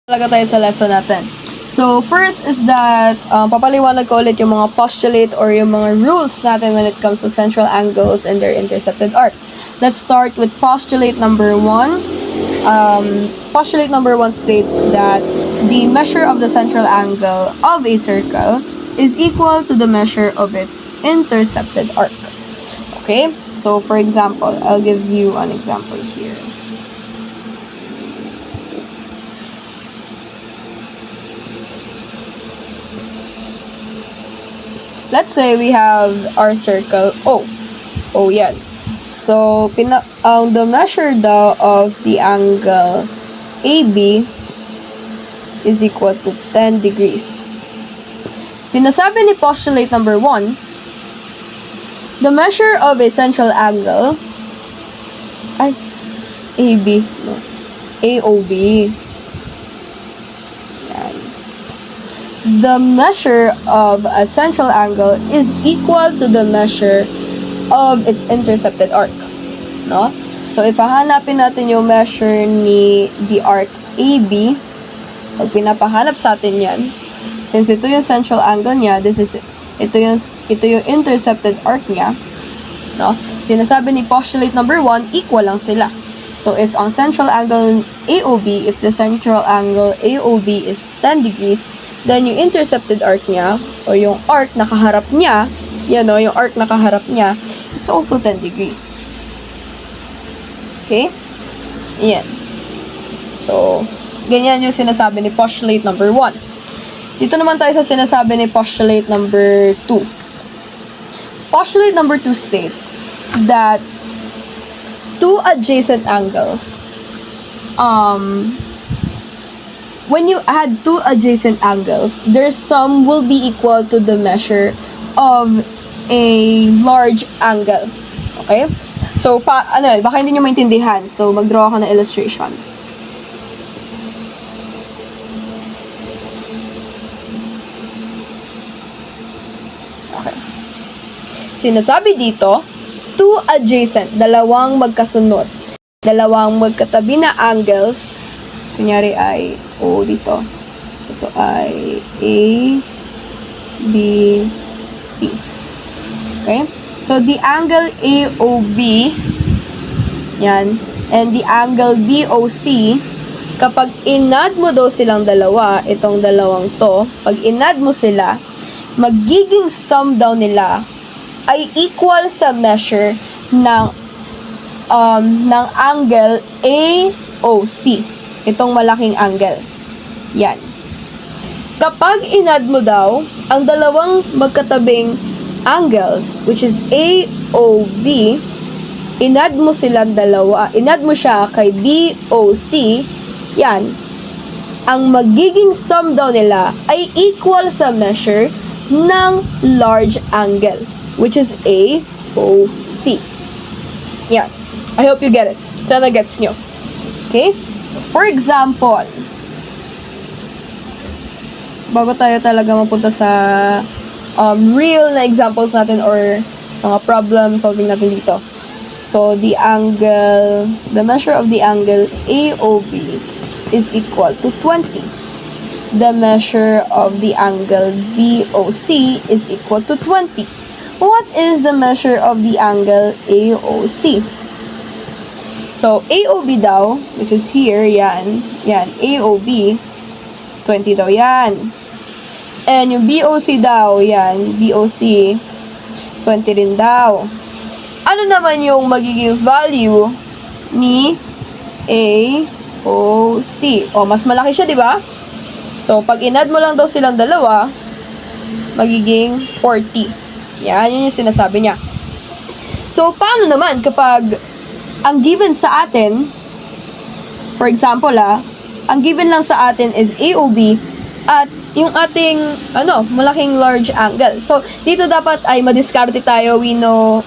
Talaga tayo sa lesson natin. So, first is that, papaliwanag ko ulit yung mga postulate or yung mga rules natin when it comes to central angles and their intercepted arc. Let's start with postulate number 1. Postulate number 1 states that the measure of the central angle of a circle is equal to the measure of its intercepted arc. Okay? So, for example, I'll give you an example here. Let's say we have our circle O. O yan. So, the measure daw of the angle AB is equal to 10 degrees. Sinasabi ni postulate number 1, the measure of a central angle, AB, no, AOB. The measure of a central angle is equal to the measure of its intercepted arc. No? So, if hahanapin natin yung measure ni the arc AB, pag pinapahanap sa atin yan, since ito yung central angle niya, ito yung intercepted arc niya, no? Sinasabi ni postulate number 1, equal lang sila. So, if ang central angle AOB, if the central angle AOB is 10 degrees, then yung intercepted arc niya, o yung arc na kaharap niya, yan o, yung arc na kaharap niya, it's also 10 degrees. Okay? Yan. So, ganyan yung sinasabi ni postulate number 1. Dito naman tayo sa sinasabi ni postulate number 2. Postulate number 2 states that two adjacent angles, when you add two adjacent angles, their sum will be equal to the measure of a large angle. Okay? So, baka hindi nyo maintindihan. So, mag-draw ako ng illustration. Okay. Sinasabi dito, two adjacent, dalawang magkasunod, dalawang magkatabi na angles, kunyari ay O dito. Ito ay A, B, C. Okay? So, the angle AOB, yan, and the angle BOC, kapag inad mo daw silang dalawa, itong dalawang to, pag inad mo sila, magiging sum daw nila ay equal sa measure ng angle AOC. Itong malaking angle. Yan. Kapag inad mo daw, ang dalawang magkatabing angles, which is AOB, inad mo silang dalawa, inad mo siya kay BOC, yan, ang magiging sum daw nila ay equal sa measure ng large angle, which is AOC. Yan. I hope you get it. Sana gets nyo. Okay? So, for example, bago tayo talaga mapunta sa real na examples natin or mga problem solving natin dito. So, the measure of the angle AOB is equal to 20. The measure of the angle BOC is equal to 20. What is the measure of the angle AOC? So, AOB daw, which is here, yan, AOB, 20 daw yan. And yung BOC daw, yan, BOC, 20 rin daw. Ano naman yung magiging value ni AOC? O, mas malaki siya, di ba? So, pag inad mo lang daw silang dalawa, magiging 40. Yan, yun yung sinasabi niya. So, paano naman kapag ang given sa atin, for example ang given lang sa atin is AOB at yung ating, malaking large angle. So, dito dapat ay madiskarte tayo. We know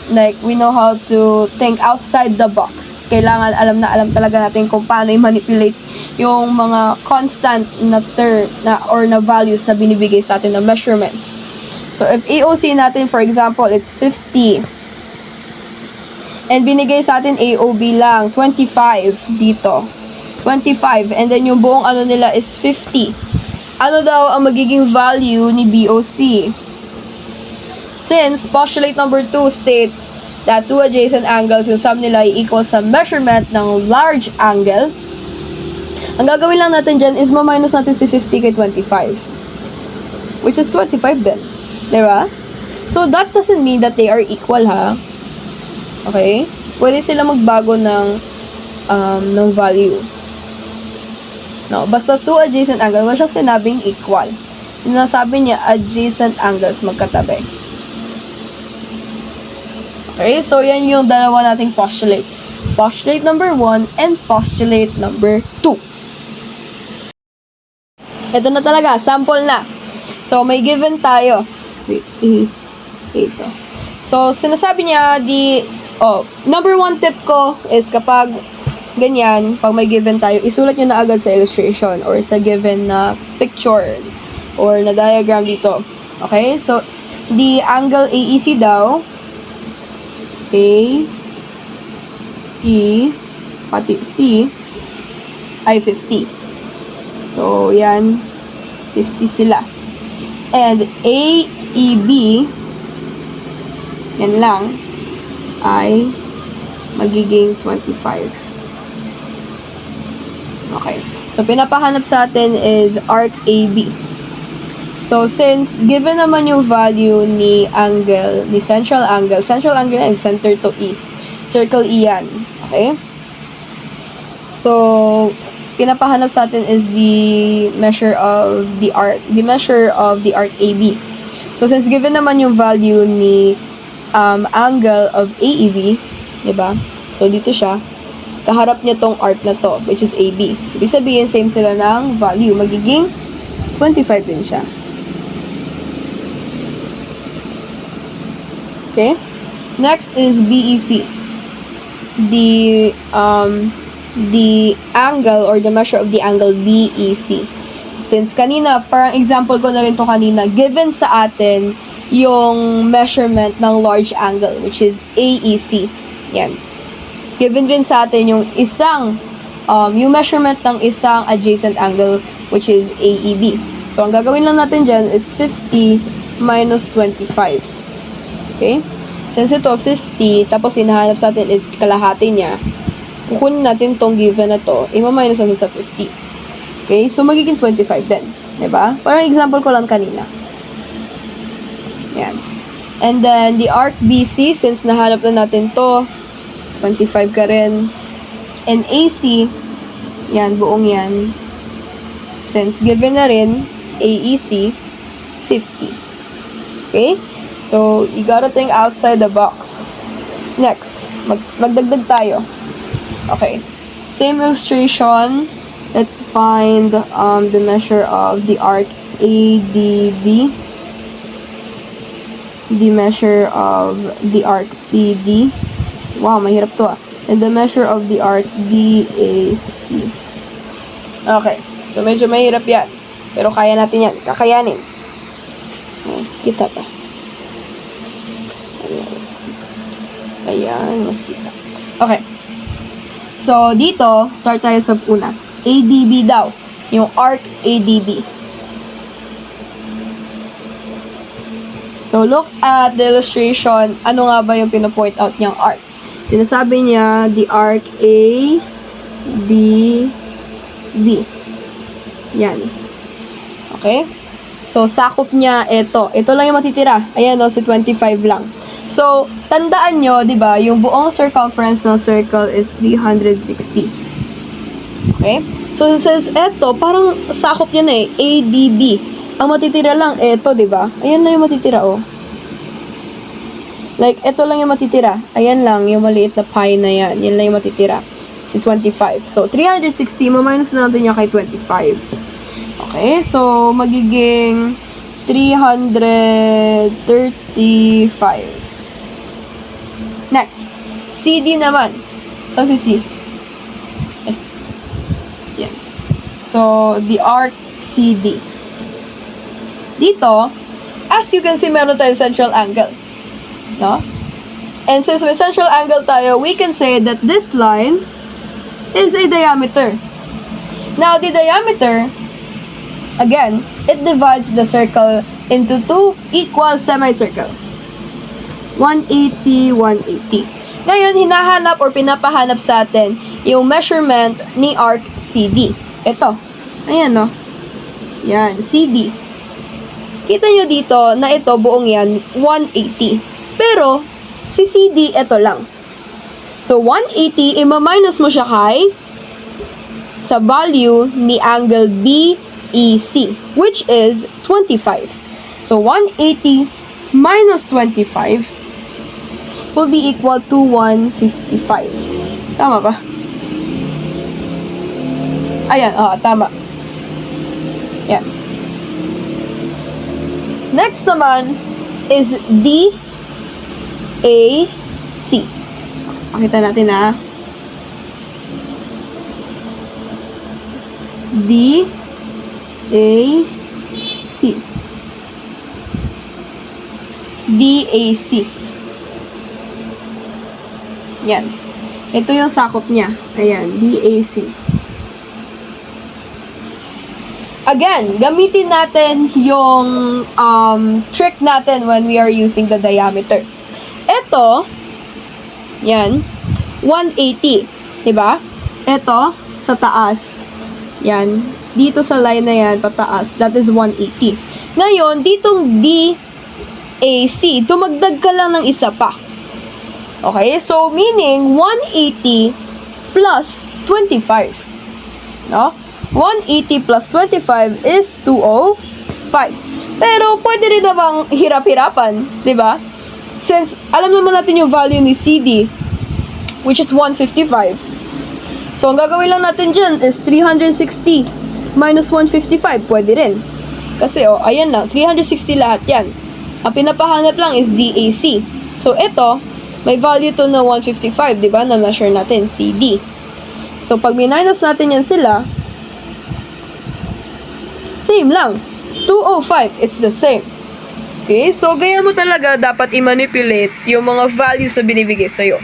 how to think outside the box. Kailangan alam talaga natin kung paano i-manipulate yung mga constant na term or na values na binibigay sa atin na measurements. So, if AOC natin, for example, it's 50. And binigay sa atin AOB lang, 25 dito. 25. And then yung buong ano nila is 50. Ano daw ang magiging value ni BOC? Since postulate number 2 states that two adjacent angles, yung sum nila ay equal sa measurement ng large angle, ang gagawin lang natin dyan is ma-minus natin si 50 kay 25. Which is 25 din. Diba? So, that doesn't mean that they are equal, ha? Okay? Pwede sila magbago ng value. No, basta two adjacent angles, wala siya sinabing equal. Sinasabi niya adjacent angles magkatabi. Okay, so yan yung dalawa nating postulate. Postulate number 1 and postulate number 2. Ito na talaga, sample na. So, may given tayo. Wait, ito. So, sinasabi niya, number 1 tip ko is kapag ganyan, pag may given tayo, isulat nyo na agad sa illustration or sa given na picture or na diagram dito. Okay? So, the angle AEC daw, A, E, pati C, ay 50. So, yan, 50 sila. And AEB, yan lang, ay magiging 25. Okay. So, pinapahanap sa atin is arc AB. So, since given naman yung value ni angle, ni central angle and center to E. Circle E yan. Okay? So, pinapahanap sa atin is the measure of the arc AB. So, since given naman yung value ni angle of AEB, diba? So, dito siya. Kaharap niya tong arc na to, which is AB. Ibig sabihin, same sila ng value. Magiging 25 din siya. Okay? Next is BEC. The angle or the measure of the angle BEC. Since kanina, parang example ko na rin to kanina, given sa atin yung measurement ng large angle, which is AEC. Yan. Given rin sa atin yung yung measurement ng isang adjacent angle, which is AEB. So, ang gagawin lang natin dyan is 50 minus 25. Okay? Since ito, 50, tapos hinahanap sa atin is kalahati niya, kukunin natin tong given na to, ima-minus natin sa 50. Okay? So, magiging 25 din. Diba? Parang example ko lang kanina. Yan. And then, the arc BC, since nahanap na natin to, 25 ka rin. And AC, yan, buong yan. Since given na rin, AEC, 50. Okay? So, you gotta think outside the box. Next, magdagdag tayo. Okay. Same illustration. Let's find the measure of the arc ADB. The measure of the arc CD. Wow, mahirap to ah. And the measure of the arc DAC. Okay. So, medyo mahirap yan. Pero kaya natin yan. Kakayanin. Kita pa. Ayan, mas kita. Okay. So, dito, start tayo sa una. ADB daw. Yung arc ADB. So, look at the illustration. Ano nga ba yung pinapoint out niyang arc? Sinasabi niya, the arc ADB. Yan. Okay? So, sakop niya ito. Ito lang yung matitira. Ayan o, si 25 lang. So, tandaan nyo, di ba, yung buong circumference ng circle is 360. Okay? So, it says, eto, parang sakop niya na eh, ADB. Ang matitira lang, eto, di ba? Ayan lang yung matitira, oh. Like, eto lang yung matitira. Ayan lang, yung maliit na pie na yan. Yan lang yung matitira. Si 25. So, 360, ma-minus na natin niya kay 25. Okay, so, magiging 335. Next, CD naman. Saan si C? Yan. So, the arc CD. Dito, as you can see, meron tayong central angle. No? And since may central angle tayo, we can say that this line is a diameter. Now, the diameter, again, it divides the circle into two equal semicircle. 180, 180. Ngayon, hinahanap or pinapahanap sa atin yung measurement ni arc CD. Ito. Ayan, no? Yan, CD. Kita nyo dito na ito, buong yan, 180. Pero, si CD, ito lang. So, 180, ima-minus mo siya sa value ni angle BEC, which is 25. So, 180 minus 25 will be equal to 155. Tama ba? Ayan, tama. Yan. Next naman is DAC. Pakita natin DAC. DAC. Yan. Ito yung sakop niya. Ayan, DAC. Again, gamitin natin yung trick natin when we are using the diameter. Ito, yan, 180. Diba? Ito, sa taas. Yan. Dito sa line na yan, pataas. That is 180. Ngayon, ditong DAC, dumagdag ka lang ng isa pa. Okay? So, meaning, 180 plus 25. No? 180 plus 25 is 205. Pero, pwede rin namang hirap-hirapan. Diba? Since, alam naman natin yung value ni CD, which is 155. So, ang gagawin lang natin dyan is 360 minus 155. Pwede rin. Kasi, ayan lang. 360 lahat yan. Ang pinapahanap lang is DAC. So, ito, may value to na 155, di ba? Na-measure natin, CD. So, pag minus natin yan sila, same lang. 205, it's the same. Okay? So, ganyan mo talaga dapat i-manipulate yung mga values na binibigay sa'yo.